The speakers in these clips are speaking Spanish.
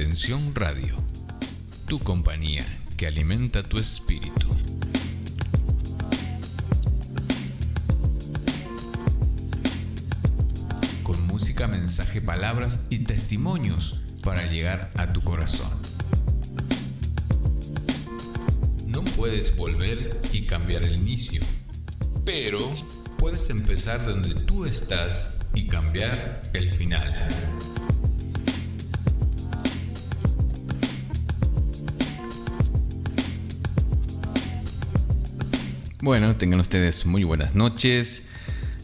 Redención Radio, tu compañía que alimenta tu espíritu. Con música, mensaje, palabras y testimonios para llegar a tu corazón. No puedes volver y cambiar el inicio, pero puedes empezar donde tú estás y cambiar el final. Bueno, tengan ustedes muy buenas noches.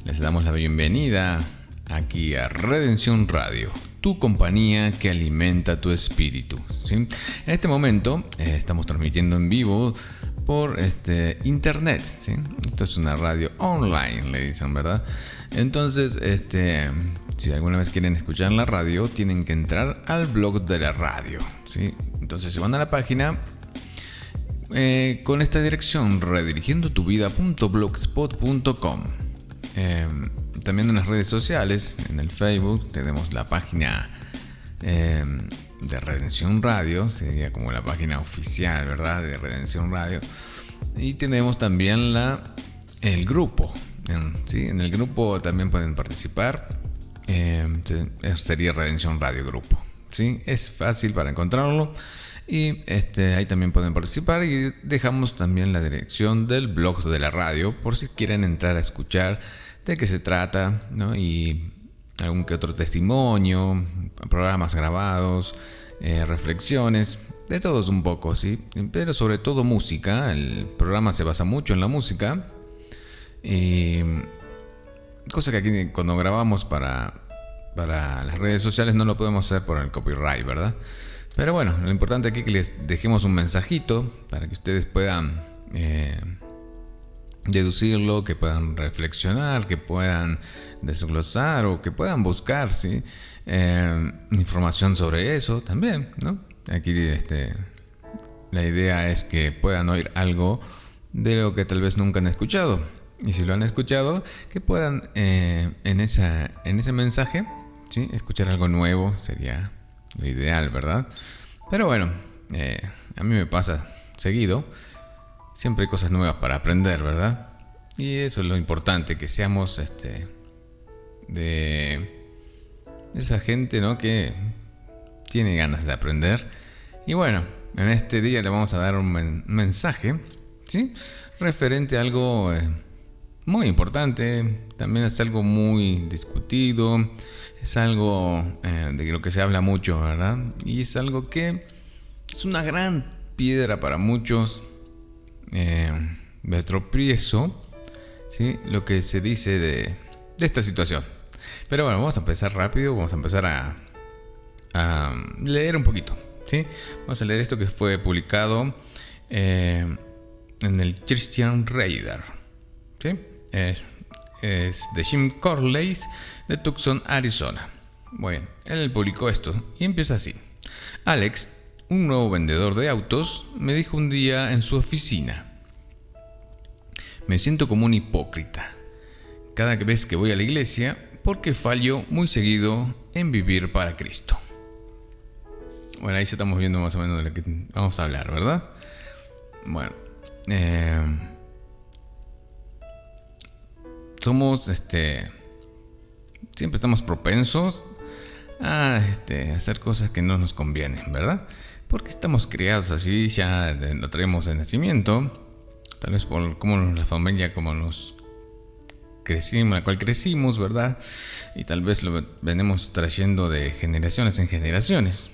Les damos la bienvenida aquí a Redención Radio, tu compañía que alimenta tu espíritu, ¿sí? En este momento estamos transmitiendo en vivo por internet, ¿sí? Esto es una radio online, le dicen, ¿verdad? Entonces, si alguna vez quieren escuchar la radio, tienen que entrar al blog de la radio, ¿sí? Entonces se van a la página con esta dirección, redirigiendotuvida.blogspot.com. También en las redes sociales, en el Facebook, tenemos la página de Redención Radio, sería como la página oficial, ¿verdad? De Redención Radio. Y tenemos también el grupo, ¿sí? En el grupo también pueden participar, sería Redención Radio Grupo, ¿sí? Es fácil para encontrarlo. Y ahí también pueden participar, y dejamos también la dirección del blog de la radio por si quieren entrar a escuchar de qué se trata, ¿no? Y algún que otro testimonio, programas grabados, reflexiones, de todos un poco, ¿sí? Pero sobre todo música. El programa se basa mucho en la música, y cosa que aquí cuando grabamos para las redes sociales no lo podemos hacer por el copyright, ¿verdad? Pero bueno, lo importante aquí es que les dejemos un mensajito para que ustedes puedan deducirlo, que puedan reflexionar, que puedan desglosar o que puedan buscar, ¿sí? Información sobre eso también, ¿no? Aquí la idea es que puedan oír algo de lo que tal vez nunca han escuchado. Y si lo han escuchado, que puedan en ese mensaje, ¿sí? Escuchar algo nuevo sería lo ideal, ¿verdad? Pero bueno, a mí me pasa seguido. Siempre hay cosas nuevas para aprender, ¿verdad? Y eso es lo importante, que seamos de esa gente, ¿no? Que tiene ganas de aprender. Y bueno, en este día le vamos a dar un mensaje, ¿sí? Referente a algo muy importante. También es algo muy discutido. Es algo de lo que se habla mucho, ¿verdad? Y es algo que es una gran piedra para muchos de tropiezo, ¿sí? Lo que se dice de esta situación. Pero bueno, vamos a empezar rápido. Vamos a empezar a leer un poquito, ¿sí? Vamos a leer esto que fue publicado en el Christian Radar, ¿sí? Es de Jim Corley de Tucson, Arizona. Bueno, él publicó esto y empieza así. Alex, un nuevo vendedor de autos, me dijo un día en su oficina: me siento como un hipócrita cada vez que voy a la iglesia porque fallo muy seguido en vivir para Cristo. Bueno, ahí ya estamos viendo más o menos de lo que vamos a hablar, ¿verdad? Bueno, somos siempre estamos propensos a hacer cosas que no nos convienen, ¿verdad? Porque estamos criados así, ya lo traemos de nacimiento, tal vez por como la familia, como nos crecimos, la cual crecimos, ¿verdad? Y tal vez lo venimos trayendo de generaciones en generaciones.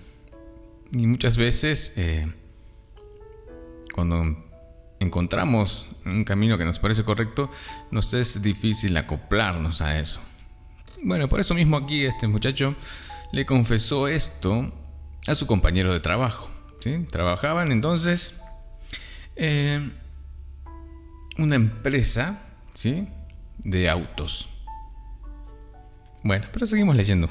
Y muchas veces cuando encontramos un camino que nos parece correcto, nos es difícil acoplarnos a eso. Bueno, por eso mismo aquí este muchacho le confesó esto a su compañero de trabajo, ¿sí? Trabajaban entonces una empresa, ¿sí? De autos. Bueno, pero seguimos leyendo.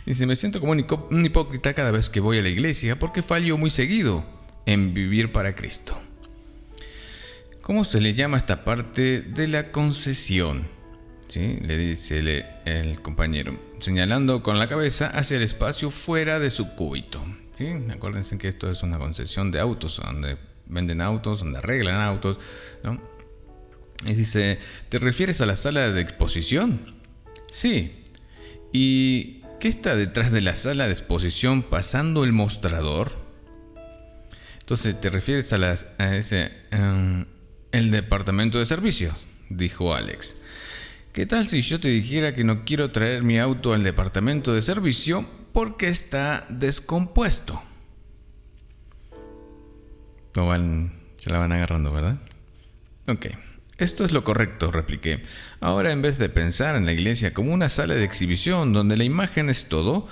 Dice: me siento como un hipócrita cada vez que voy a la iglesia porque fallo muy seguido en vivir para Cristo. ¿Cómo se le llama esta parte de la concesión? ¿sí? Le dice el compañero, señalando con la cabeza hacia el espacio fuera de su cúbito, ¿sí? Acuérdense que esto es una concesión de autos, donde venden autos, donde arreglan autos, ¿no? Y dice, ¿te refieres a la sala de exposición? Sí. ¿Y qué está detrás de la sala de exposición pasando el mostrador? Entonces, ¿te refieres a ese el departamento de servicios? Dijo Alex. ¿Qué tal si yo te dijera que no quiero traer mi auto al departamento de servicio porque está descompuesto? Se la van agarrando, ¿verdad? Ok. Esto es lo correcto, repliqué. Ahora, en vez de pensar en la iglesia como una sala de exhibición donde la imagen es todo,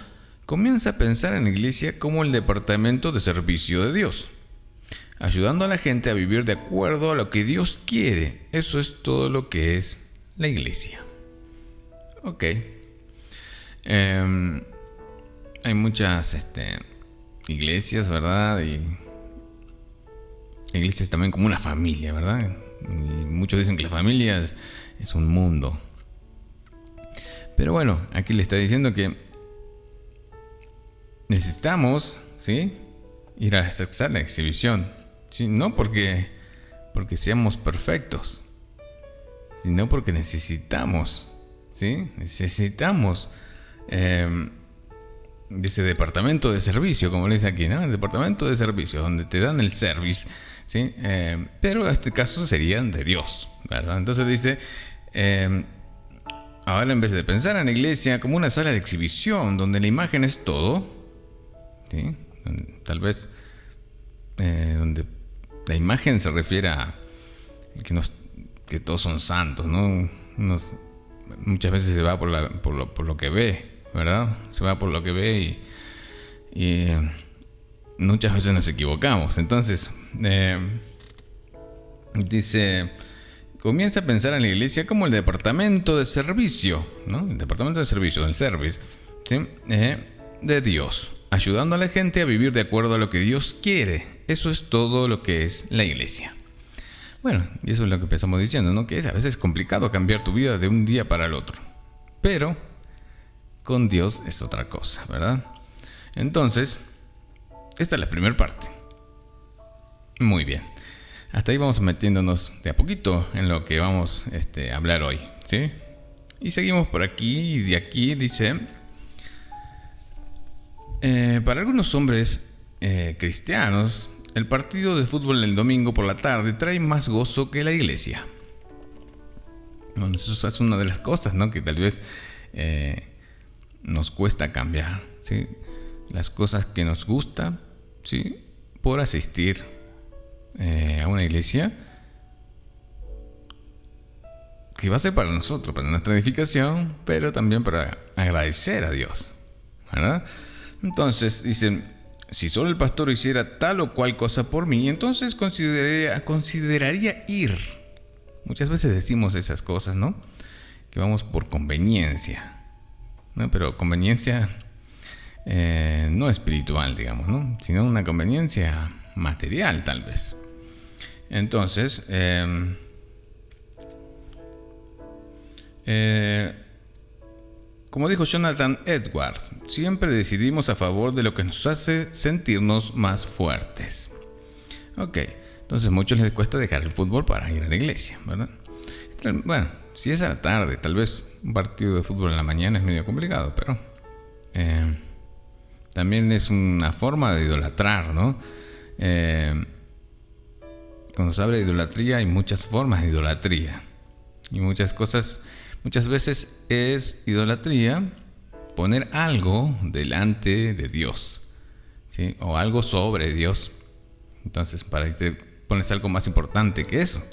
comienza a pensar en la iglesia como el departamento de servicio de Dios, ayudando a la gente a vivir de acuerdo a lo que Dios quiere. Eso es todo lo que es la iglesia. Ok. Hay muchas iglesias, ¿verdad? Y iglesias también como una familia, ¿verdad? Y muchos dicen que la familia es un mundo. Pero bueno, aquí le está diciendo que necesitamos, ¿sí?, ir a esa sala de exhibición, ¿sí? No porque seamos perfectos, sino porque necesitamos, ¿sí? Necesitamos de ese departamento de servicio, como le dice aquí, ¿no? El departamento de servicio, donde te dan el service, ¿sí? Pero en este caso serían de Dios, ¿verdad? Entonces dice, ahora en vez de pensar en la iglesia como una sala de exhibición donde la imagen es todo, ¿sí? Tal vez donde la imagen se refiere a que todos son santos, ¿no? Muchas veces se va por lo que ve, ¿verdad? Se va por lo que ve y muchas veces nos equivocamos. Entonces, dice, comienza a pensar en la iglesia como el departamento de servicio, ¿no? El departamento de servicio, del service, ¿sí? De Dios, ayudando a la gente a vivir de acuerdo a lo que Dios quiere. Eso es todo lo que es la iglesia. Bueno, y eso es lo que empezamos diciendo, ¿no? Que a veces es complicado cambiar tu vida de un día para el otro. Pero con Dios es otra cosa, ¿verdad? Entonces, esta es la primera parte. Muy bien. Hasta ahí vamos metiéndonos de a poquito en lo que vamos a hablar hoy, ¿sí? Y seguimos por aquí, y de aquí dice, para algunos hombres cristianos, el partido de fútbol el domingo por la tarde trae más gozo que la iglesia. Bueno, eso es una de las cosas, ¿no?, que tal vez nos cuesta cambiar, ¿sí? Las cosas que nos gustan, ¿sí?, por asistir a una iglesia que va a ser para nosotros, para nuestra edificación, pero también para agradecer a Dios, ¿verdad? Entonces dicen, si solo el pastor hiciera tal o cual cosa por mí, entonces consideraría ir. Muchas veces decimos esas cosas, ¿no? Que vamos por conveniencia, ¿no? Pero conveniencia no espiritual, digamos, ¿no? Sino una conveniencia material, tal vez. Entonces, como dijo Jonathan Edwards, siempre decidimos a favor de lo que nos hace sentirnos más fuertes. Ok, entonces a muchos les cuesta dejar el fútbol para ir a la iglesia, ¿verdad? Bueno, si es a la tarde, tal vez un partido de fútbol en la mañana es medio complicado, pero también es una forma de idolatrar, ¿no? Cuando se habla de idolatría hay muchas formas de idolatría y muchas veces es idolatría poner algo delante de Dios, ¿sí? O algo sobre Dios. Entonces, para que te pones algo más importante que eso.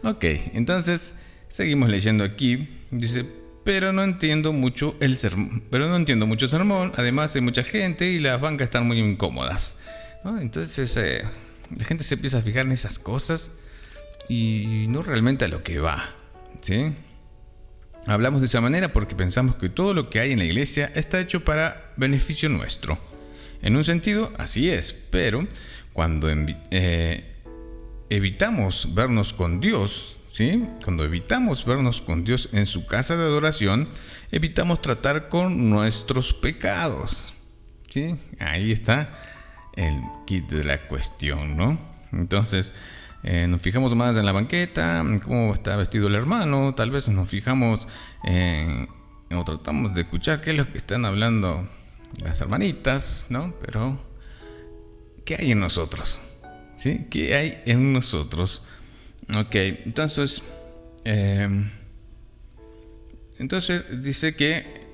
Ok, entonces seguimos leyendo aquí. Dice, pero no entiendo mucho el sermón. Además hay mucha gente y las bancas están muy incómodas, ¿no? Entonces la gente se empieza a fijar en esas cosas y no realmente a lo que va, ¿sí? Hablamos de esa manera porque pensamos que todo lo que hay en la iglesia está hecho para beneficio nuestro. En un sentido, así es, pero cuando evitamos vernos con Dios, ¿sí? Cuando evitamos vernos con Dios en su casa de adoración, evitamos tratar con nuestros pecados, ¿sí? Ahí está el kit de la cuestión, ¿no? Entonces, nos fijamos más en la banqueta, en cómo está vestido el hermano, tal vez nos fijamos o tratamos de escuchar qué es lo que están hablando las hermanitas, ¿no? Pero, ¿qué hay en nosotros? ¿Sí? ¿Qué hay en nosotros? Ok, entonces dice que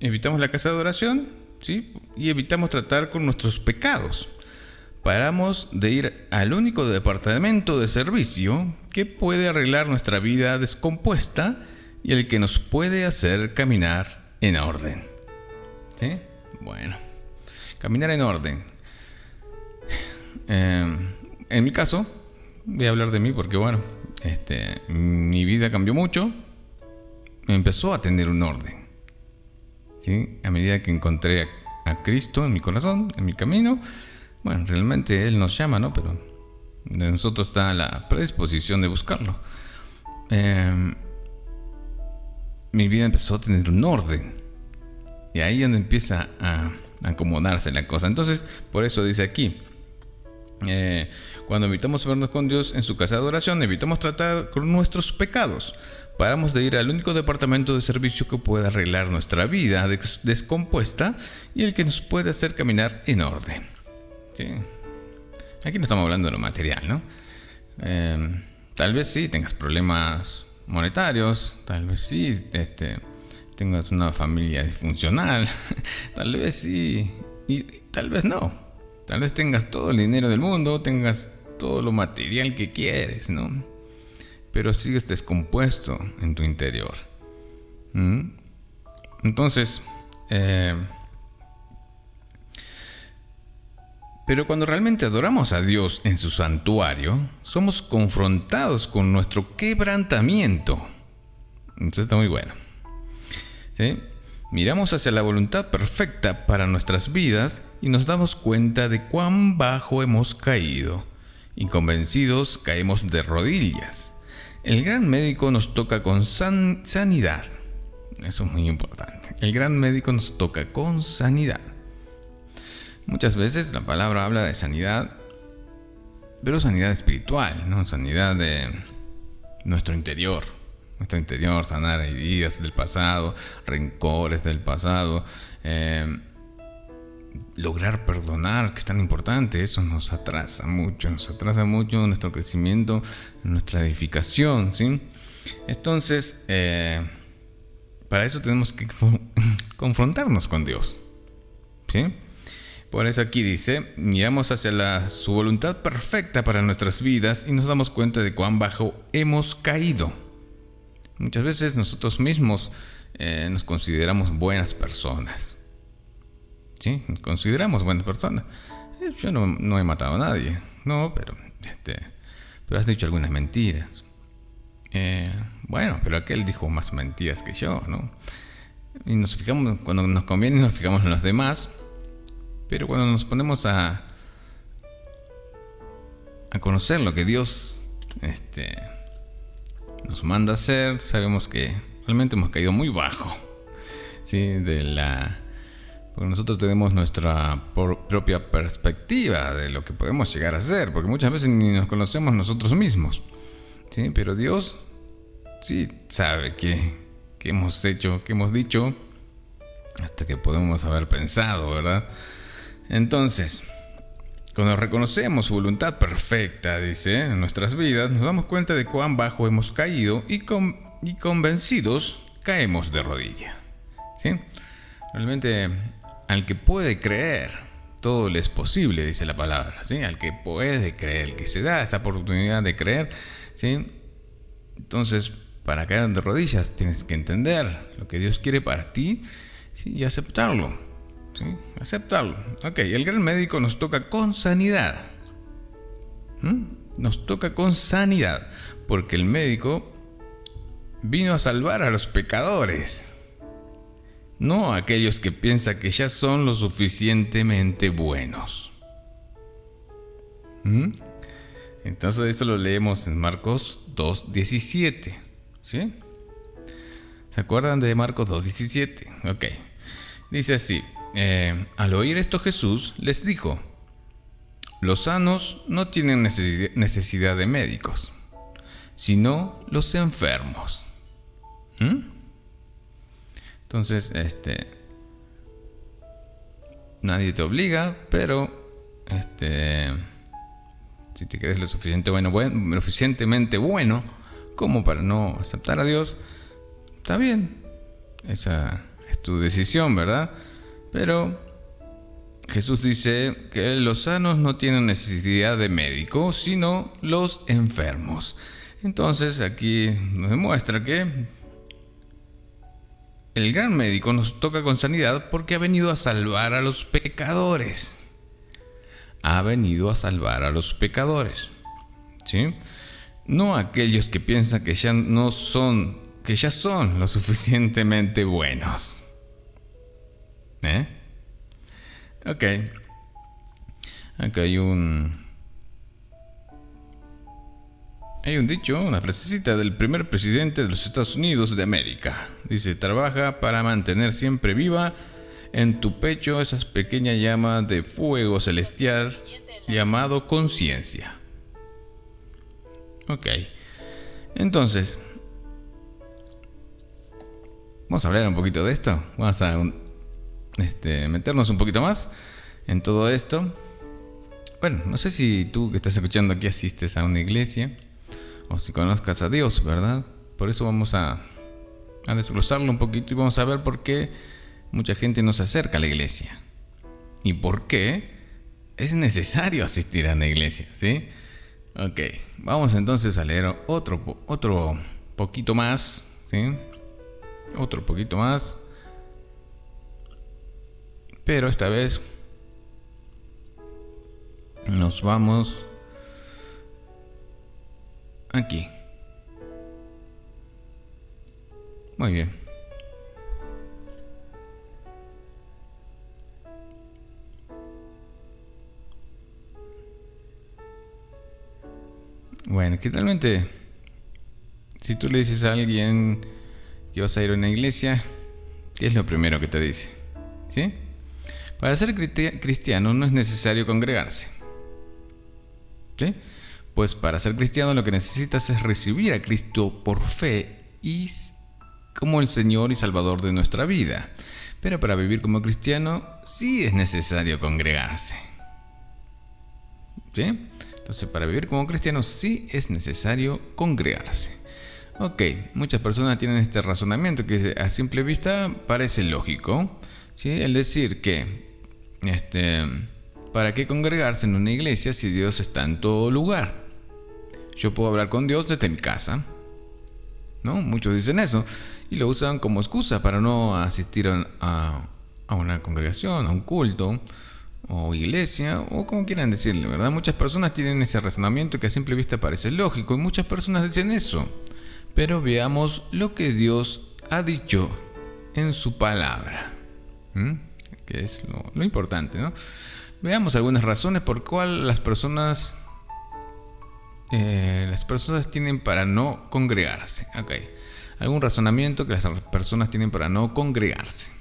evitamos la casa de oración, ¿sí? Y evitamos tratar con nuestros pecados. Paramos de ir al único departamento de servicio que puede arreglar nuestra vida descompuesta y el que nos puede hacer caminar en orden. ¿Sí? Bueno, caminar en orden. En mi caso, voy a hablar de mí porque bueno, mi vida cambió mucho. Empezó a tener un orden, ¿sí? A medida que encontré a Cristo en mi corazón, en mi camino. Bueno, realmente Él nos llama, ¿no? Pero de nosotros está la predisposición de buscarlo. Mi vida empezó a tener un orden. Y ahí es donde empieza a acomodarse la cosa. Entonces, por eso dice aquí, cuando evitamos vernos con Dios en su casa de adoración, evitamos tratar con nuestros pecados. Paramos de ir al único departamento de servicio que puede arreglar nuestra vida descompuesta y el que nos puede hacer caminar en orden. ¿Sí? Aquí no estamos hablando de lo material, ¿no? Tal vez sí tengas problemas monetarios, tal vez sí tengas una familia disfuncional, tal vez sí y tal vez no. Tal vez tengas todo el dinero del mundo, tengas todo lo material que quieres, ¿no? Pero sigues descompuesto en tu interior. Entonces, pero cuando realmente adoramos a Dios en su santuario, somos confrontados con nuestro quebrantamiento. Eso está muy bueno. ¿Sí? Miramos hacia la voluntad perfecta para nuestras vidas y nos damos cuenta de cuán bajo hemos caído. Y convencidos caemos de rodillas. El gran médico nos toca con sanidad. Eso es muy importante. El gran médico nos toca con sanidad. Muchas veces la palabra habla de sanidad, pero sanidad espiritual, ¿no? Sanidad de nuestro interior. Nuestro interior, sanar heridas del pasado, rencores del pasado, lograr perdonar, que es tan importante. Eso nos atrasa mucho nuestro crecimiento, nuestra edificación, ¿sí? Entonces, para eso tenemos que confrontarnos con Dios, ¿sí? Por eso aquí dice, miramos hacia su voluntad perfecta para nuestras vidas y nos damos cuenta de cuán bajo hemos caído. Muchas veces nosotros mismos nos consideramos buenas personas. ¿Sí? Nos consideramos buenas personas. Yo no he matado a nadie. No, pero has dicho algunas mentiras. Bueno, pero aquel dijo más mentiras que yo, ¿no? Y nos fijamos, cuando nos conviene nos fijamos en los demás. Pero cuando nos ponemos a conocer lo que Dios nos manda a hacer, sabemos que realmente hemos caído muy bajo, ¿sí? Porque nosotros tenemos nuestra propia perspectiva de lo que podemos llegar a ser, porque muchas veces ni nos conocemos nosotros mismos, ¿sí? Pero Dios sí sabe qué hemos hecho, qué hemos dicho, hasta que podemos haber pensado, ¿verdad? Entonces, cuando reconocemos su voluntad perfecta, dice, en nuestras vidas, nos damos cuenta de cuán bajo hemos caído y convencidos caemos de rodilla, ¿sí? Realmente, al que puede creer, todo le es posible, dice la palabra, ¿sí? Al que puede creer, el que se da esa oportunidad de creer, ¿sí? Entonces, para caer de rodillas, tienes que entender lo que Dios quiere para ti, ¿sí? Y aceptarlo. ¿Sí? Aceptarlo. Ok, el gran médico nos toca con sanidad. Nos toca con sanidad, porque el médico vino a salvar a los pecadores, no a aquellos que piensan que ya son lo suficientemente buenos. Entonces eso lo leemos en Marcos 2:17. ¿Sí? ¿Se acuerdan de Marcos 2:17? Ok. Dice así. Al oír esto Jesús les dijo: los sanos no tienen necesidad de médicos, sino los enfermos. Entonces, nadie te obliga, pero si te crees lo suficientemente bueno como para no aceptar a Dios, está bien. Esa es tu decisión, ¿verdad? Pero Jesús dice que los sanos no tienen necesidad de médico, sino los enfermos. Entonces aquí nos demuestra que el gran médico nos toca con sanidad porque ha venido a salvar a los pecadores. Ha venido a salvar a los pecadores. ¿Sí? No a aquellos que piensan que ya son lo suficientemente buenos. Ok. Acá hay un dicho, una frasecita del primer presidente de los Estados Unidos de América. Dice: trabaja para mantener siempre viva en tu pecho esa pequeña llama de fuego celestial llamado conciencia. Ok. Entonces, vamos a hablar un poquito de esto. Vamos a meternos un poquito más en todo esto. Bueno, no sé si tú que estás escuchando aquí asistes a una iglesia o si conozcas a Dios, ¿verdad? Por eso vamos a desglosarlo un poquito y vamos a ver por qué mucha gente no se acerca a la iglesia y por qué es necesario asistir a la iglesia, ¿sí? Ok, vamos entonces a leer otro poquito más, ¿sí? Otro poquito más. Pero esta vez nos vamos aquí. Muy bien. Bueno, que realmente, si tú le dices a alguien que vas a ir a una iglesia, ¿qué es lo primero que te dice? ¿Sí? Para ser cristiano no es necesario congregarse. ¿Sí? Pues para ser cristiano lo que necesitas es recibir a Cristo por fe y como el Señor y Salvador de nuestra vida. Pero para vivir como cristiano sí es necesario congregarse. ¿Sí? Entonces, para vivir como cristiano sí es necesario congregarse. Ok, muchas personas tienen este razonamiento que a simple vista parece lógico, ¿sí? El decir que ¿para qué congregarse en una iglesia si Dios está en todo lugar? Yo puedo hablar con Dios desde mi casa, ¿no? Muchos dicen eso y lo usan como excusa para no asistir a una congregación, a un culto o iglesia, o como quieran decirle, ¿verdad? Muchas personas tienen ese razonamiento que a simple vista parece lógico y muchas personas dicen eso. Pero veamos lo que Dios ha dicho en su palabra, que es lo importante, ¿no? Veamos algunas razones por cuál las personas tienen para no congregarse. Okay. Algún razonamiento que las personas tienen para no congregarse.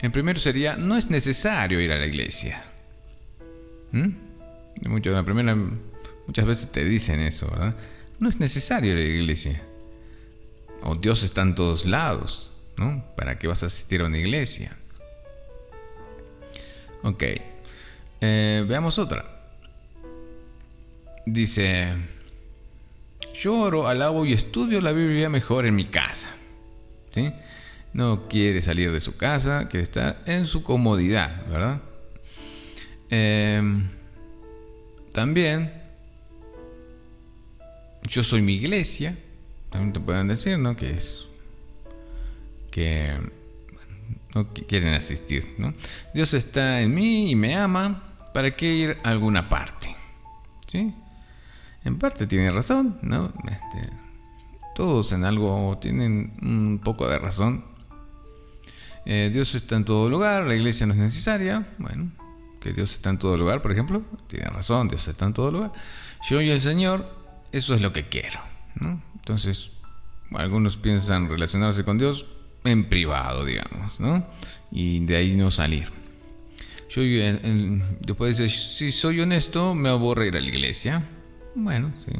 El primero sería: no es necesario ir a la iglesia. Muchas veces te dicen eso, ¿verdad? No es necesario ir a la iglesia. O Dios está en todos lados, ¿no? ¿Para qué vas a asistir a una iglesia? Ok. Veamos otra. Dice: yo oro, alabo y estudio la Biblia mejor en mi casa. ¿Sí? No quiere salir de su casa, quiere estar en su comodidad, ¿verdad? También, yo soy mi iglesia. También te pueden decir, ¿no? Que no quieren asistir, ¿no? Dios está en mí y me ama. ¿Para qué ir a alguna parte? ¿Sí? En parte tiene razón, ¿no? Todos en algo tienen un poco de razón. Dios está en todo lugar, la iglesia no es necesaria. Bueno, ok, que Dios está en todo lugar, por ejemplo. Tiene razón, Dios está en todo lugar. Yo y el Señor, eso es lo que quiero, ¿no? Entonces, algunos piensan relacionarse con Dios en privado, digamos, ¿no? Y de ahí no salir. Después dice, si soy honesto, me aburre ir a la iglesia. Bueno, sí.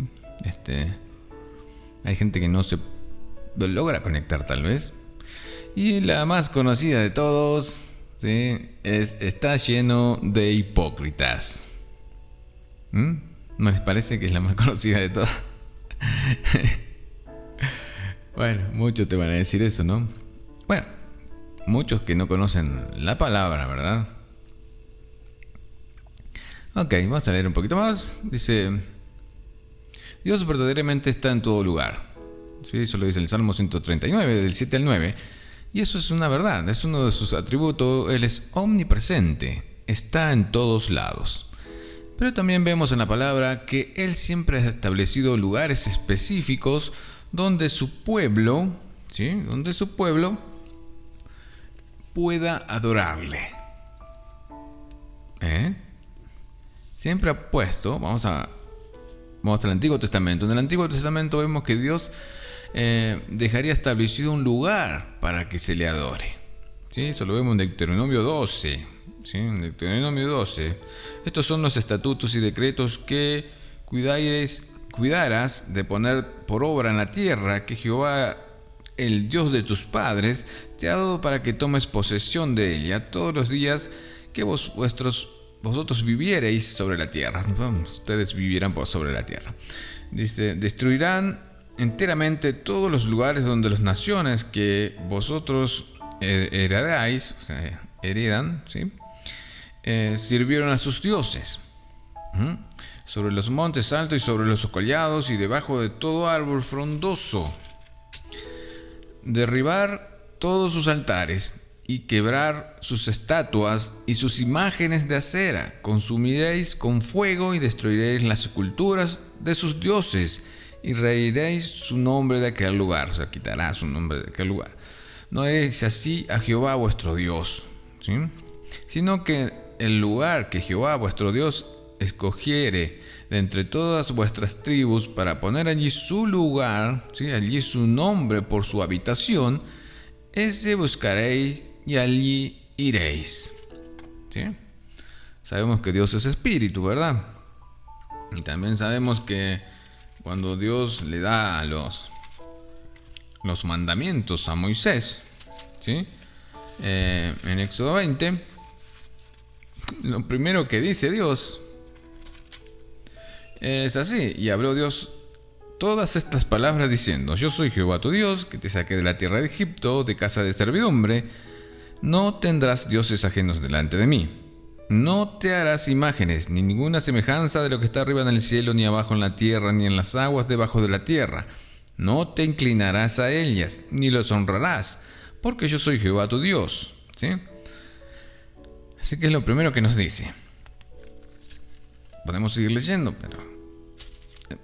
Hay gente que no se logra conectar tal vez. Y la más conocida de todos, ¿sí? Está lleno de hipócritas. ¿No les parece que es la más conocida de todas? Bueno, muchos te van a decir eso, ¿no? Bueno, muchos que no conocen la palabra, ¿verdad? Ok, vamos a leer un poquito más. Dice, Dios verdaderamente está en todo lugar. Sí, eso lo dice el Salmo 139, del 7 al 9. Y eso es una verdad, es uno de sus atributos. Él es omnipresente, está en todos lados. Pero también vemos en la palabra que Él siempre ha establecido lugares específicos donde su pueblo, ¿sí? Donde su pueblo pueda adorarle. Siempre ha puesto, vamos al Antiguo Testamento. En el Antiguo Testamento vemos que Dios dejaría establecido un lugar para que se le adore. ¿Sí? Eso lo vemos en Deuteronomio 12. ¿Sí? En Deuteronomio 12. Estos son los estatutos y decretos que cuidarás de poner por obra en la tierra que Jehová, el Dios de tus padres, te ha dado para que tomes posesión de ella todos los días que vosotros viviereis sobre la tierra. Ustedes vivieran sobre la tierra. Dice, destruirán enteramente todos los lugares donde las naciones que vosotros heredáis, o sea, heredan, ¿sí? Sirvieron a sus dioses. Sobre los montes altos y sobre los collados y debajo de todo árbol frondoso. Derribar todos sus altares y quebrar sus estatuas y sus imágenes de acera. Consumiréis con fuego y destruiréis las sepulturas de sus dioses y reiréis su nombre de aquel lugar. O sea, quitará su nombre de aquel lugar. No haréis así a Jehová vuestro Dios, ¿sí? Sino que el lugar que Jehová vuestro Dios escogiere de entre todas vuestras tribus para poner allí su lugar, ¿sí? Allí su nombre por su habitación, ese buscaréis y allí iréis. ¿Sí? Sabemos que Dios es espíritu, ¿verdad? Y también sabemos que cuando Dios le da los mandamientos a Moisés, ¿sí? En Éxodo 20, lo primero que dice Dios es así: y habló Dios todas estas palabras diciendo, yo soy Jehová tu Dios, que te saqué de la tierra de Egipto, de casa de servidumbre. No tendrás dioses ajenos delante de mí. No te harás imágenes, ni ninguna semejanza de lo que está arriba en el cielo, ni abajo en la tierra, ni en las aguas debajo de la tierra. No te inclinarás a ellas, ni los honrarás, porque yo soy Jehová tu Dios. ¿Sí? Así que es lo primero que nos dice. Podemos seguir leyendo, pero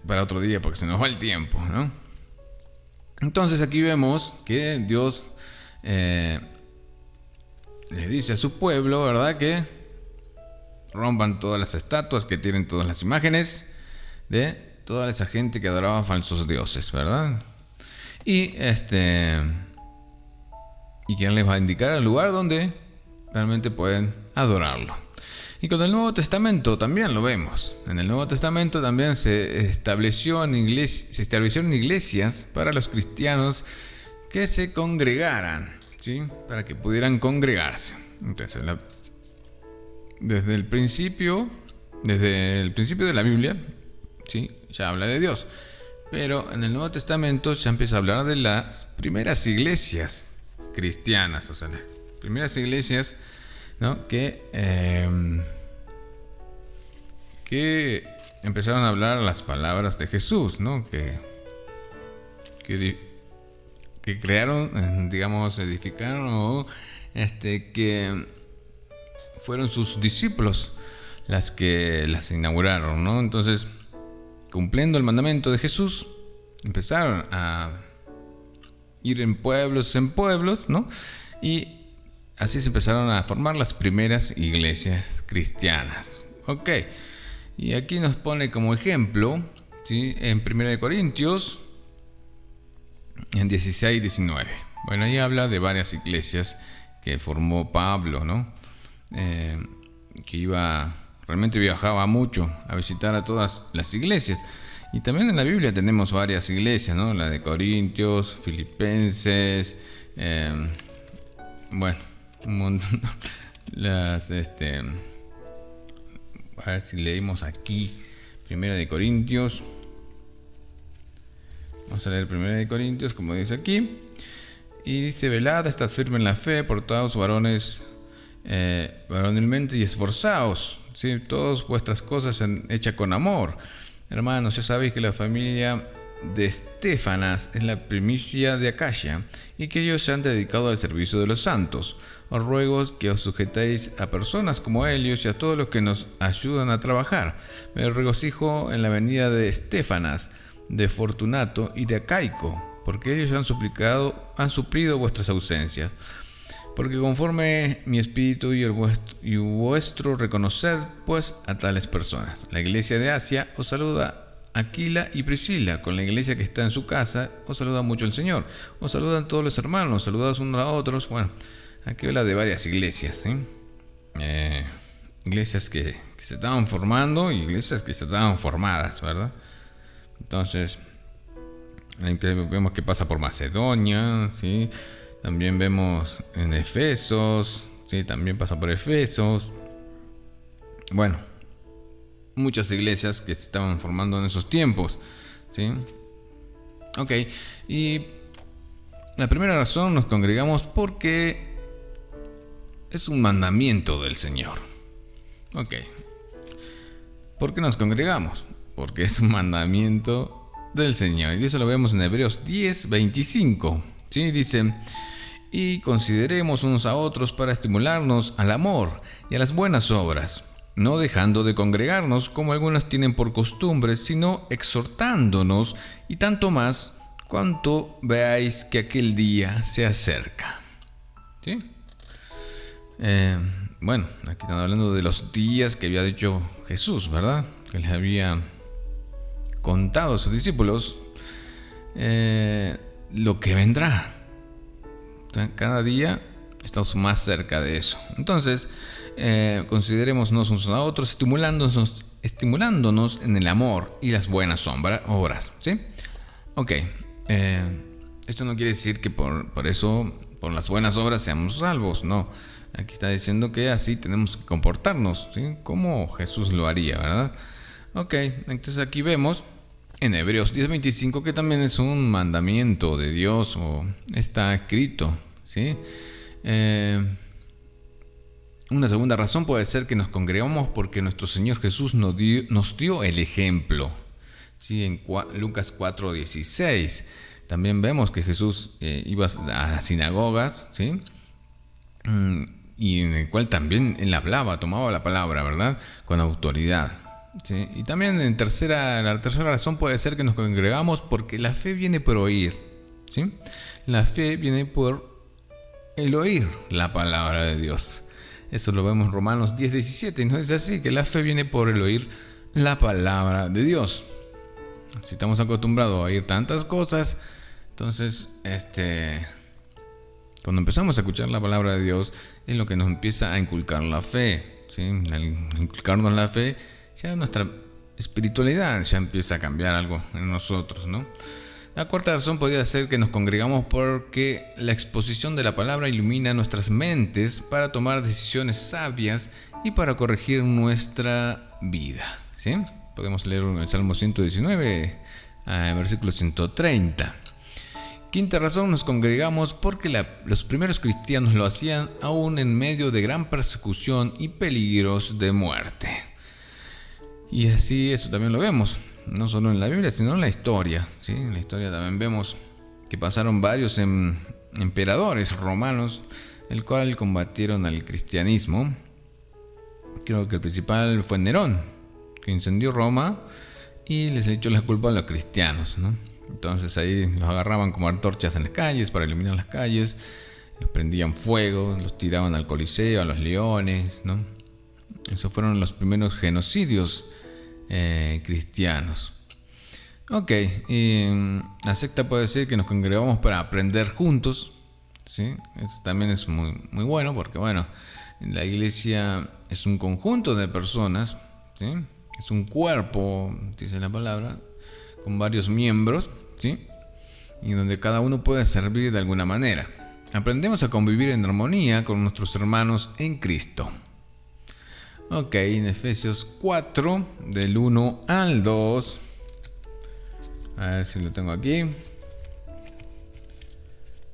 para otro día, porque se nos va el tiempo, ¿no? Entonces aquí vemos que Dios le dice a su pueblo, ¿verdad?, que rompan todas las estatuas, que tienen todas las imágenes de toda esa gente que adoraba falsos dioses, ¿verdad? Y que Él les va a indicar el lugar donde realmente pueden adorarlo. Y con el Nuevo Testamento también lo vemos. En el Nuevo Testamento también se establecieron iglesias para los cristianos que se congregaran, ¿sí? Para que pudieran congregarse. Entonces, desde el principio de la Biblia, ¿sí?, ya habla de Dios. Pero en el Nuevo Testamento ya empieza a hablar de las primeras iglesias cristianas, o sea, las primeras iglesias, ¿no?, que empezaron a hablar las palabras de Jesús, ¿no?, que crearon, digamos, edificaron, o que fueron sus discípulos las que las inauguraron, ¿no? Entonces, cumpliendo el mandamiento de Jesús, empezaron a ir en pueblos, ¿no?, y así se empezaron a formar las primeras iglesias cristianas. Ok, y aquí nos pone como ejemplo, ¿sí?, en 1 Corintios, en 16-19. Bueno, ahí habla de varias iglesias que formó Pablo, ¿no? Que realmente viajaba mucho a visitar a todas las iglesias. Y también en la Biblia tenemos varias iglesias, ¿no? La de Corintios, Filipenses, bueno, un montón. A ver si leímos aquí 1 Corintios. Vamos a leer 1 Corintios, como dice aquí. Y dice: velad, estad firme en la fe, portaos varones varonilmente y esforzaos, ¿sí? Todas vuestras cosas sean hechas con amor. Hermanos, ya sabéis que la familia de Estefanas es la primicia de Acaya, y que ellos se han dedicado al servicio de los santos. Os ruego que os sujetéis a personas como ellos y a todos los que nos ayudan a trabajar. Me regocijo en la venida de Estefanas, de Fortunato y de Acaico, porque ellos han suplido vuestras ausencias. Porque conforme mi espíritu y vuestro reconoced pues a tales personas. La iglesia de Asia os saluda Aquila y Priscila. Con la iglesia que está en su casa os saluda mucho el Señor. Os saludan todos los hermanos, saludados unos a otros. Bueno, aquí habla de varias iglesias, ¿sí? Iglesias que se estaban formando y iglesias que se estaban formadas, ¿verdad? Entonces, ahí vemos que pasa por Macedonia, ¿sí? También vemos en Efesos, ¿sí? También pasa por Efesos. Bueno, muchas iglesias que se estaban formando en esos tiempos, ¿sí? Ok, y la primera razón, nos congregamos porque es un mandamiento del Señor. Ok, ¿por qué nos congregamos? Porque es un mandamiento del Señor. Y eso lo vemos en Hebreos 10:25. ¿Sí? Dice: y consideremos unos a otros para estimularnos al amor y a las buenas obras, no dejando de congregarnos como algunos tienen por costumbre, sino exhortándonos, y tanto más cuanto veáis que aquel día se acerca. ¿Sí? Bueno, aquí estamos hablando de los días que había dicho Jesús, ¿verdad? Que les había contado a sus discípulos lo que vendrá. Cada día estamos más cerca de eso. Entonces, considerémonos unos a otros, estimulándonos en el amor y las buenas obras, ¿sí? Ok, esto no quiere decir que por eso, por las buenas obras, seamos salvos, no. Aquí está diciendo que así tenemos que comportarnos, ¿sí? Como Jesús lo haría, ¿verdad? Ok, entonces aquí vemos en Hebreos 10:25 que también es un mandamiento de Dios, o está escrito, ¿sí? Una segunda razón puede ser que nos congregamos porque nuestro Señor Jesús nos dio el ejemplo, ¿sí? En Lucas 4:16 también vemos que Jesús iba a las sinagogas, ¿sí? Y en el cual también él hablaba, tomaba la palabra, ¿verdad? Con autoridad. ¿Sí? Y también la tercera razón puede ser que nos congregamos porque la fe viene por oír, ¿sí? La fe viene por el oír la palabra de Dios. Eso lo vemos en Romanos 10:17, y nos dice así, que la fe viene por el oír la palabra de Dios. Si estamos acostumbrados a oír tantas cosas, entonces cuando empezamos a escuchar la palabra de Dios es lo que nos empieza a inculcar la fe, ¿sí? Al inculcarnos la fe, ya nuestra espiritualidad ya empieza a cambiar algo en nosotros, ¿no? La cuarta razón podría ser que nos congregamos porque la exposición de la palabra ilumina nuestras mentes para tomar decisiones sabias y para corregir nuestra vida, ¿sí? Podemos leer el Salmo 119, versículo 130. Quinta razón, nos congregamos porque los primeros cristianos lo hacían aún en medio de gran persecución y peligros de muerte. Y así eso también lo vemos, no solo en la Biblia, sino en la historia, ¿sí? En la historia también vemos que pasaron varios emperadores romanos, el cual combatieron al cristianismo. Creo que el principal fue Nerón, que incendió Roma y les echó la culpa a los cristianos, ¿no? Entonces ahí los agarraban como antorchas en las calles para iluminar las calles. los prendían fuego, los tiraban al Coliseo, a los leones, ¿no? Esos fueron los primeros genocidios cristianos. Ok, y la secta puede decir que nos congregamos para aprender juntos, ¿sí? Eso también es muy, muy bueno, porque bueno, la iglesia es un conjunto de personas, ¿sí? Es un cuerpo, dice la palabra, con varios miembros, ¿sí? Y donde cada uno puede servir de alguna manera. Aprendemos a convivir en armonía con nuestros hermanos en Cristo. Ok, en Efesios 4, del 1 al 2. A ver si lo tengo aquí.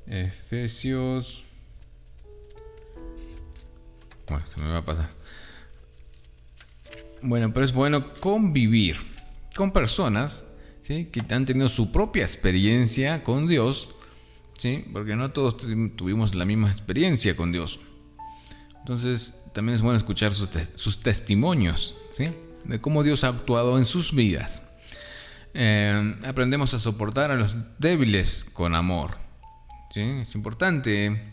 Efesios. Bueno, se me va a pasar. Bueno, pero es bueno convivir con personas, ¿sí? Que han tenido su propia experiencia con Dios, ¿sí? Porque no todos tuvimos la misma experiencia con Dios. Entonces, también es bueno escuchar sus testimonios, ¿sí? De cómo Dios ha actuado en sus vidas. Aprendemos a soportar a los débiles con amor, ¿sí? Es importante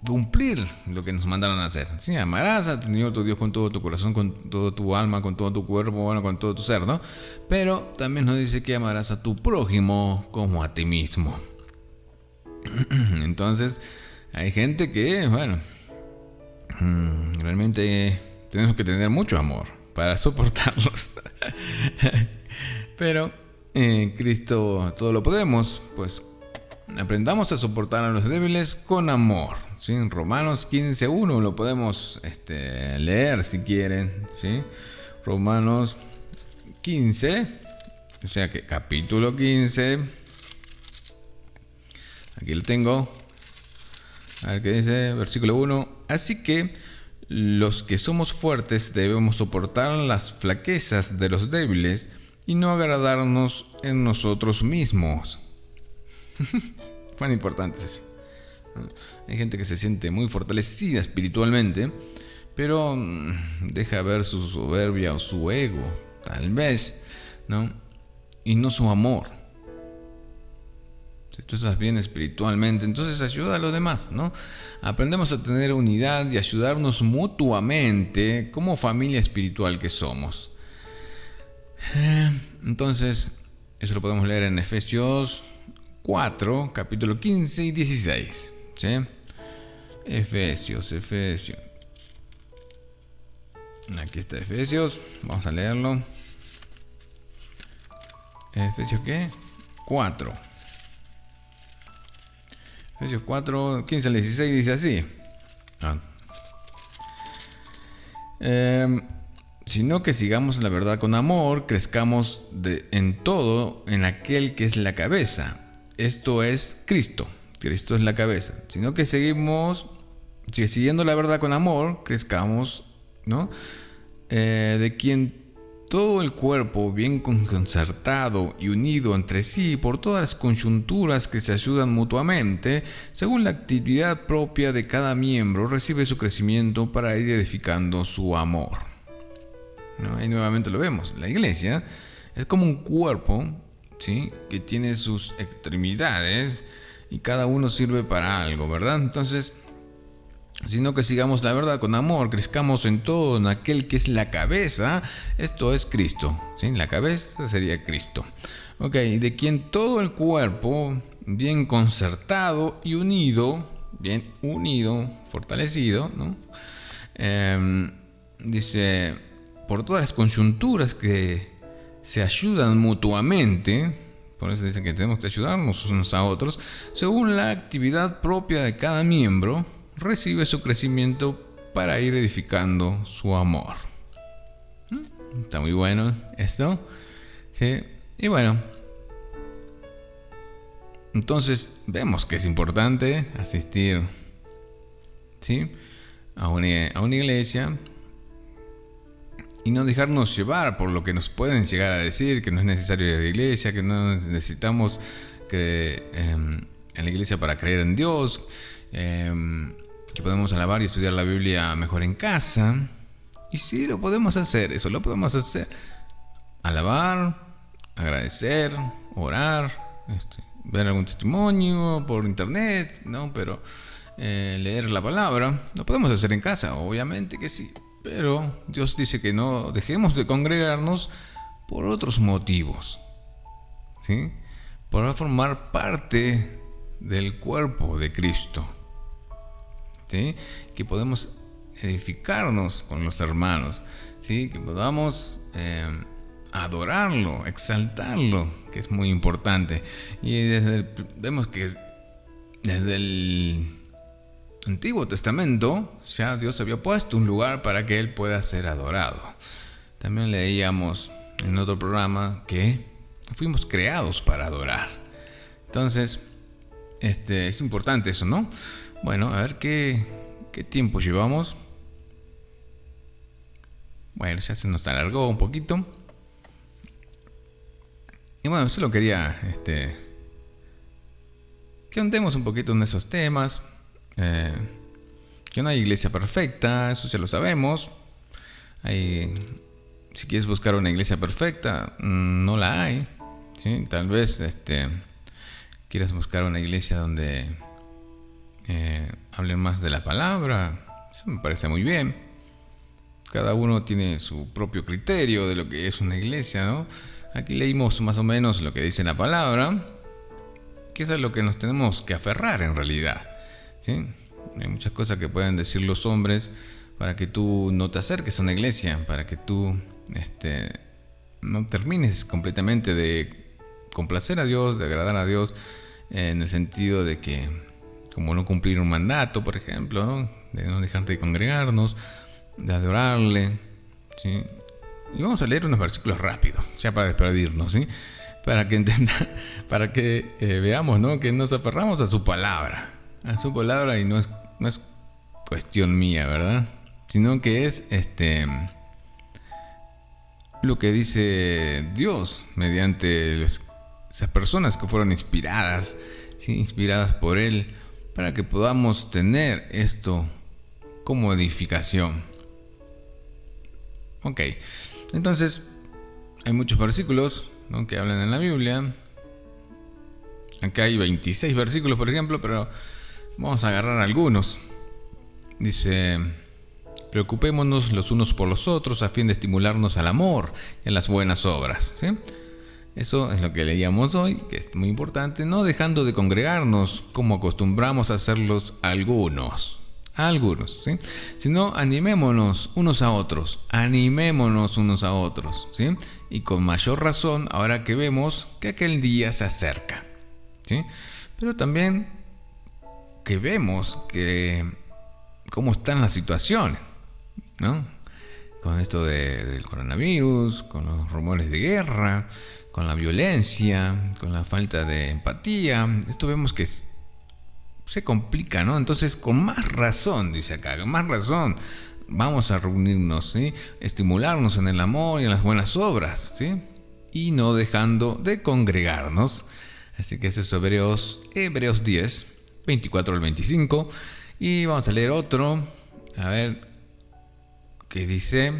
cumplir lo que nos mandaron a hacer, ¿sí? Amarás al Señor tu Dios con todo tu corazón, con todo tu alma, con todo tu cuerpo, bueno, con todo tu ser, ¿no? Pero también nos dice que amarás a tu prójimo como a ti mismo. Entonces, hay gente que, bueno, realmente tenemos que tener mucho amor para soportarlos. Pero en Cristo todo lo podemos, pues aprendamos a soportar a los débiles con amor, ¿sí? En Romanos 15:1 lo podemos leer si quieren, ¿sí? Romanos 15, o sea que capítulo 15. Aquí lo tengo. A ver qué dice, versículo 1. Así que los que somos fuertes debemos soportar las flaquezas de los débiles y no agradarnos en nosotros mismos. Cuán importante es eso. Hay gente que se siente muy fortalecida espiritualmente, pero deja ver su soberbia o su ego, tal vez, ¿no? Y no su amor. Si tú estás bien espiritualmente, entonces ayuda a los demás, ¿no? Aprendemos a tener unidad y ayudarnos mutuamente como familia espiritual que somos. Entonces, eso lo podemos leer en Efesios 4, capítulo 15 y 16, ¿sí? Efesios. Aquí está Efesios, vamos a leerlo. Efesios, ¿qué? 4. Efesios 4, 15 al 16 dice así. Sino que sigamos la verdad con amor, crezcamos en todo en aquel que es la cabeza. Esto es Cristo. Cristo es la cabeza. Sino que siguiendo la verdad con amor, crezcamos, ¿no? De quien todo el cuerpo, bien concertado y unido entre sí por todas las coyunturas que se ayudan mutuamente, según la actividad propia de cada miembro, recibe su crecimiento para ir edificando su amor, ¿no? Ahí nuevamente lo vemos. La iglesia es como un cuerpo, ¿sí? Que tiene sus extremidades y cada uno sirve para algo, ¿verdad? Entonces, sino que sigamos la verdad con amor, crezcamos en todo en aquel que es la cabeza, esto es Cristo, ¿sí? La cabeza sería Cristo. Ok, de quien todo el cuerpo, bien concertado y unido, fortalecido, ¿no? Dice, por todas las coyunturas que se ayudan mutuamente, por eso dicen que tenemos que ayudarnos unos a otros, según la actividad propia de cada miembro, recibe su crecimiento para ir edificando su amor. Está muy bueno esto, ¿sí? Y bueno, entonces vemos que es importante asistir, ¿sí? a una iglesia y no dejarnos llevar por lo que nos pueden llegar a decir, que no es necesario ir a la iglesia, que no necesitamos en la iglesia para creer en Dios, que podemos alabar y estudiar la Biblia mejor en casa. Y sí, lo podemos hacer, eso lo podemos hacer. Alabar, agradecer, orar, ver algún testimonio por internet, ¿no? Pero leer la palabra lo podemos hacer en casa, obviamente que sí. Pero Dios dice que no dejemos de congregarnos por otros motivos, ¿sí? Para formar parte del cuerpo de Cristo, ¿sí? Que podemos edificarnos con los hermanos, ¿sí? Que podamos adorarlo, exaltarlo, que es muy importante. Y vemos que desde el Antiguo Testamento ya Dios había puesto un lugar para que Él pueda ser adorado. También leíamos en otro programa que fuimos creados para adorar. Entonces, es importante eso, ¿no? Bueno, a ver qué tiempo llevamos. Bueno, ya se nos alargó un poquito. Y bueno, solo quería que andemos un poquito en esos temas. Que no hay iglesia perfecta, eso ya lo sabemos. Si quieres buscar una iglesia perfecta, no la hay, ¿sí? Tal vez quieras buscar una iglesia donde hablen más de la palabra. Eso me parece muy bien. Cada uno tiene su propio criterio de lo que es una iglesia, ¿no? Aquí leímos más o menos lo que dice la palabra, que es a lo que nos tenemos que aferrar en realidad, ¿sí? Hay muchas cosas que pueden decir los hombres para que tú no te acerques a una iglesia, para que tú no termines completamente de complacer a Dios, de agradar a Dios, en el sentido de que, como no cumplir un mandato, por ejemplo, ¿no? De no dejarte de congregarnos, de adorarle, ¿sí? Y vamos a leer unos versículos rápidos, ya para despedirnos, ¿sí? Para que veamos, ¿no? Que nos aferramos a su palabra, y no es cuestión mía, ¿verdad? Sino que es lo que dice Dios mediante esas personas que fueron inspiradas, ¿sí? Inspiradas por Él, para que podamos tener esto como edificación. Ok, entonces hay muchos versículos, ¿no? Que hablan en la Biblia. Acá hay 26 versículos, por ejemplo, pero vamos a agarrar algunos. Dice: preocupémonos los unos por los otros a fin de estimularnos al amor y a las buenas obras, ¿sí? Eso es lo que leíamos hoy, que es muy importante, no dejando de congregarnos como acostumbramos a hacerlos algunos, ¿sí? Sino animémonos unos a otros, ¿sí? Y con mayor razón ahora que vemos que aquel día se acerca, ¿sí? Pero también que vemos que cómo están las situaciones, ¿no? Con esto del coronavirus, con los rumores de guerra, con la violencia, con la falta de empatía. Esto vemos que se complica, ¿no? Entonces, con más razón, dice acá, con más razón, vamos a reunirnos, ¿sí? Estimularnos en el amor y en las buenas obras, ¿sí? Y no dejando de congregarnos. Así que ese es Hebreos 10, 24 al 25. Y vamos a leer otro. A ver qué dice.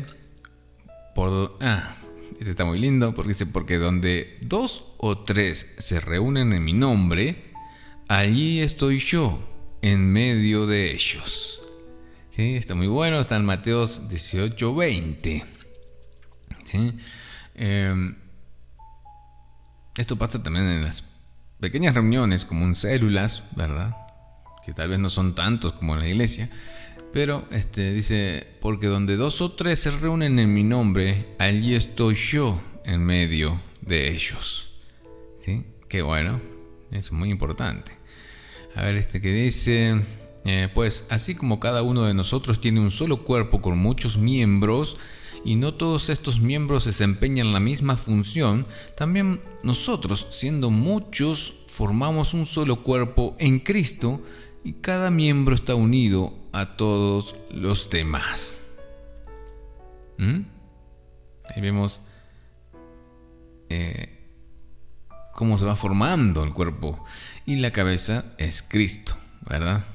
Este está muy lindo porque dice: porque donde 2 o 3 se reúnen en mi nombre, allí estoy yo en medio de ellos. ¿Sí? Está muy bueno. Está en Mateos 18, 20. ¿Sí? Esto pasa también en las pequeñas reuniones, como en células, ¿verdad? Que tal vez no son tantos como en la iglesia, pero dice: porque donde 2 o 3 se reúnen en mi nombre, allí estoy yo en medio de ellos. ¿Sí? Qué bueno, es muy importante. A ver, que dice: pues así como cada uno de nosotros tiene un solo cuerpo con muchos miembros, y no todos estos miembros desempeñan la misma función, también nosotros, siendo muchos, formamos un solo cuerpo en Cristo, y cada miembro está unido a todos los demás. Ahí vemos cómo se va formando el cuerpo, y la cabeza es Cristo, ¿verdad?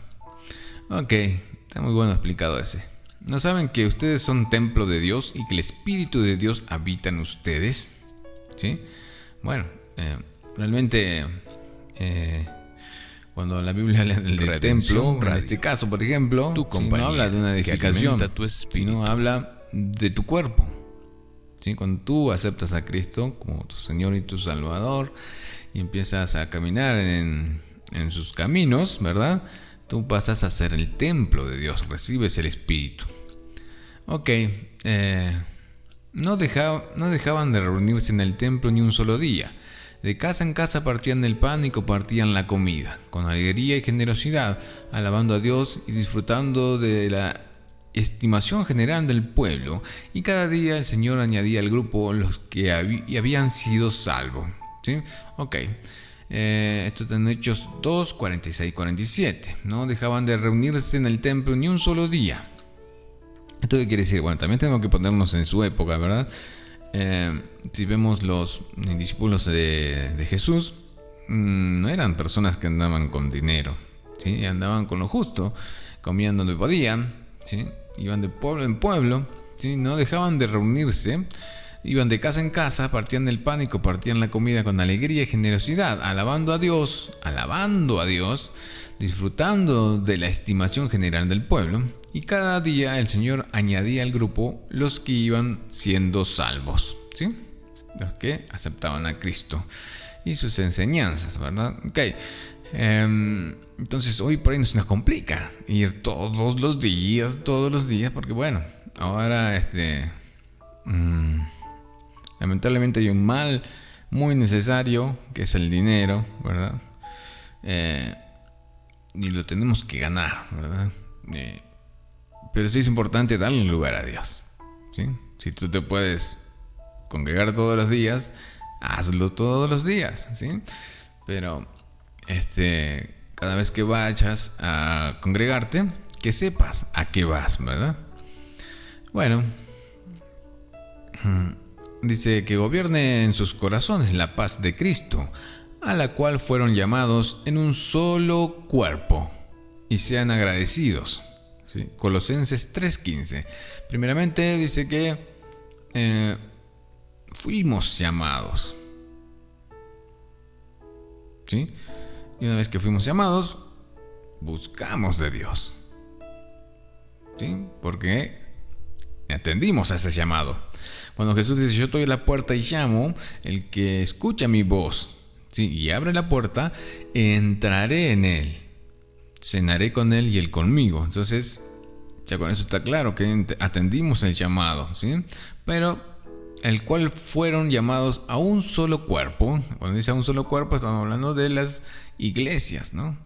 Ok, está muy bueno explicado ese. ¿No saben que ustedes son templo de Dios y que el Espíritu de Dios habita en ustedes? ¿Sí? Bueno, realmente Cuando la Biblia habla del templo, en este caso, por ejemplo, no habla de una edificación, sino habla de tu cuerpo. ¿Sí? Cuando tú aceptas a Cristo como tu Señor y tu Salvador y empiezas a caminar en sus caminos, ¿verdad? Tú pasas a ser el templo de Dios, recibes el Espíritu. Ok, no dejaban de reunirse en el templo ni un solo día. De casa en casa partían el pan y compartían la comida, con alegría y generosidad, alabando a Dios y disfrutando de la estimación general del pueblo. Y cada día el Señor añadía al grupo los que habían sido salvos. ¿Sí? Ok. Esto está en Hechos 2, 46, 47. No dejaban de reunirse en el templo ni un solo día. ¿Esto qué quiere decir? Bueno, también tenemos que ponernos en su época, ¿verdad? Si vemos los discípulos de Jesús, no eran personas que andaban con dinero, ¿sí? Andaban con lo justo, comían donde podían, ¿sí? Iban de pueblo en pueblo, ¿sí? No dejaban de reunirse, iban de casa en casa, partían el pan y compartían la comida con alegría y generosidad, alabando a Dios, disfrutando de la estimación general del pueblo. Y cada día el Señor añadía al grupo los que iban siendo salvos, ¿sí? Los que aceptaban a Cristo y sus enseñanzas, ¿verdad? Ok. Entonces hoy por ahí se nos complica ir todos los días, porque bueno, ahora lamentablemente hay un mal muy necesario que es el dinero, ¿verdad? Y lo tenemos que ganar, ¿verdad? Pero sí es importante darle lugar a Dios, ¿sí? Si tú te puedes congregar todos los días, hazlo todos los días, ¿sí? Pero cada vez que vayas a congregarte, que sepas a qué vas, ¿verdad? Bueno, dice que gobierne en sus corazones la paz de Cristo, a la cual fueron llamados en un solo cuerpo, y sean agradecidos. ¿Sí? Colosenses 3:15. Primeramente dice que fuimos llamados, ¿sí? Y una vez que fuimos llamados, buscamos de Dios, ¿sí? Porque atendimos a ese llamado. Cuando Jesús dice: yo estoy a la puerta y llamo, el que escucha mi voz, ¿sí? Y abre la puerta, entraré en él, cenaré con él y él conmigo. Entonces, ya con eso está claro que atendimos el llamado, ¿sí? Pero el cual fueron llamados a un solo cuerpo. Cuando dice a un solo cuerpo, estamos hablando de las iglesias, ¿no?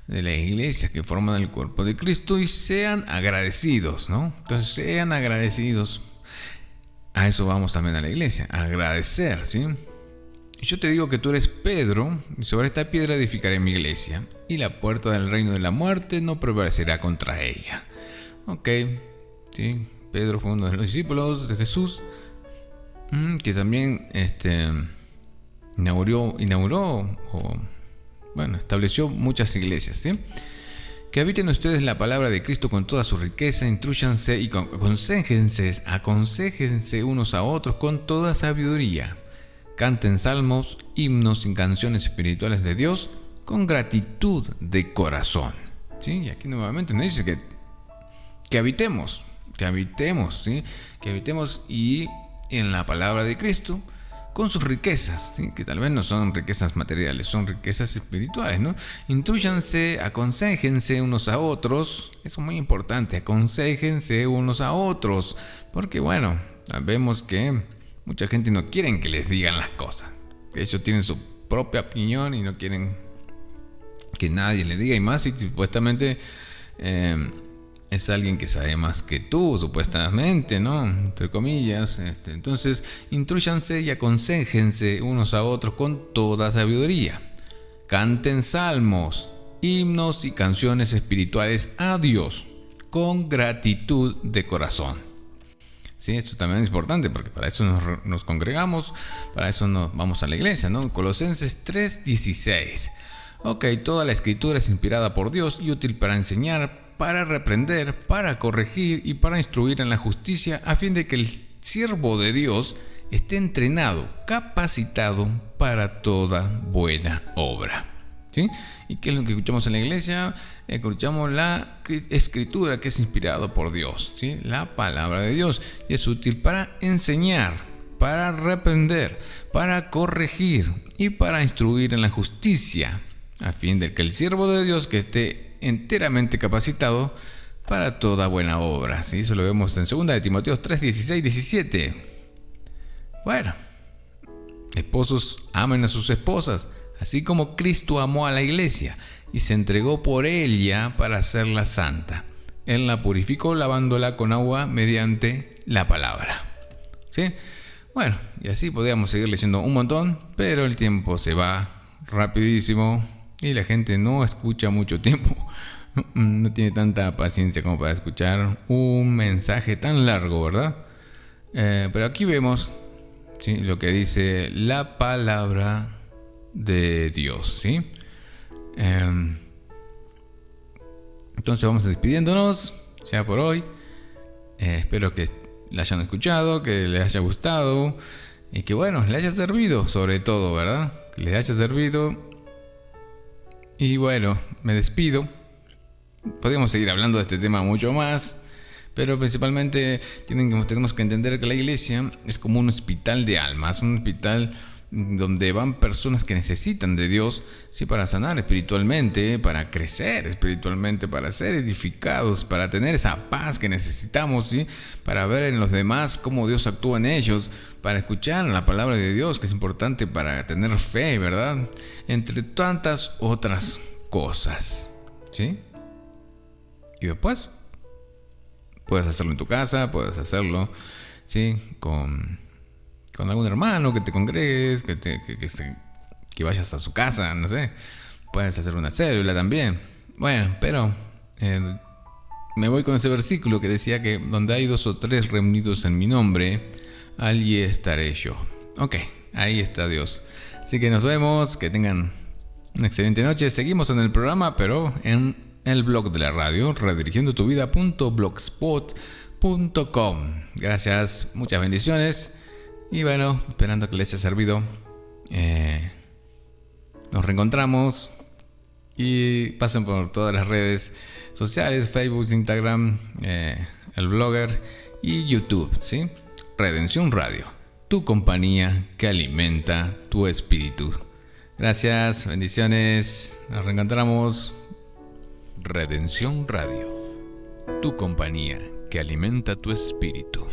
De las iglesias que forman el cuerpo de Cristo, y sean agradecidos, ¿no? Entonces, sean agradecidos. A eso vamos también a la iglesia, a agradecer, ¿sí? Yo te digo que tú eres Pedro, y sobre esta piedra edificaré mi iglesia, y la puerta del reino de la muerte no prevalecerá contra ella. Ok, sí, Pedro fue uno de los discípulos de Jesús, que también estableció muchas iglesias, ¿sí? Que habiten ustedes la palabra de Cristo con toda su riqueza, intrúyanse y aconséjense unos a otros con toda sabiduría. Canten salmos, himnos y canciones espirituales de Dios con gratitud de corazón. ¿Sí? Y aquí nuevamente nos dice que habitemos, ¿sí? Que habitemos y en la palabra de Cristo con sus riquezas, ¿sí? Que tal vez no son riquezas materiales, son riquezas espirituales, ¿no? Intrúyanse, aconséjense unos a otros. Eso es muy importante, aconséjense unos a otros, porque bueno, vemos que mucha gente no quiere que les digan las cosas. De hecho, tienen su propia opinión y no quieren que nadie le diga, y más si supuestamente es alguien que sabe más que tú, supuestamente, ¿no? Entre comillas. Entonces, intrúyanse y aconséjense unos a otros con toda sabiduría. Canten salmos, himnos y canciones espirituales a Dios con gratitud de corazón. Sí, esto también es importante porque para eso nos congregamos, para eso nos vamos a la iglesia, ¿no? Colosenses 3:16. Ok, toda la escritura es inspirada por Dios y útil para enseñar, para reprender, para corregir y para instruir en la justicia, a fin de que el siervo de Dios esté entrenado, capacitado para toda buena obra. ¿Sí? ¿Y qué es lo que escuchamos en la iglesia? Escuchamos la escritura que es inspirado por Dios, ¿sí? La palabra de Dios, y es útil para enseñar, para reprender, para corregir y para instruir en la justicia, a fin de que el siervo de Dios que esté enteramente capacitado para toda buena obra, ¿sí? Eso lo vemos en 2 de Timoteo 3, 16, 17. Bueno, esposos, amen a sus esposas, así como Cristo amó a la iglesia y se entregó por ella para hacerla santa. Él la purificó lavándola con agua mediante la palabra. ¿Sí? Bueno, y así podríamos seguir leyendo un montón, pero el tiempo se va rapidísimo y la gente no escucha mucho tiempo. No tiene tanta paciencia como para escuchar un mensaje tan largo, ¿verdad? Pero aquí vemos, ¿sí?, lo que dice la palabra de Dios, ¿sí? Entonces vamos despidiéndonos ya por hoy. Espero que la hayan escuchado, que les haya gustado y que, bueno, les haya servido, sobre todo, ¿verdad? Que les haya servido. Y bueno, me despido. Podríamos seguir hablando de este tema mucho más, pero principalmente tenemos que entender que la iglesia es como un hospital de almas, un hospital donde van personas que necesitan de Dios, sí, para sanar espiritualmente, para crecer espiritualmente, para ser edificados, para tener esa paz que necesitamos, sí, para ver en los demás cómo Dios actúa en ellos, para escuchar la palabra de Dios, que es importante para tener fe, ¿verdad? Entre tantas otras cosas, ¿sí? Y después puedes hacerlo en tu casa, puedes hacerlo, ¿sí?, con algún hermano, que te congregues, que vayas a su casa, no sé. Puedes hacer una célula también. Bueno, pero me voy con ese versículo que decía que donde hay 2 o 3 reunidos en mi nombre, allí estaré yo. Ok, ahí está Dios. Así que nos vemos, que tengan una excelente noche. Seguimos en el programa, pero en el blog de la radio, redirigiendotuvida.blogspot.com. Gracias, muchas bendiciones. Y bueno, esperando que les haya servido. Nos reencontramos y pasen por todas las redes sociales: Facebook, Instagram, el blogger y YouTube, ¿sí? Redención Radio, tu compañía que alimenta tu espíritu. Gracias, bendiciones, nos reencontramos. Redención Radio, tu compañía que alimenta tu espíritu.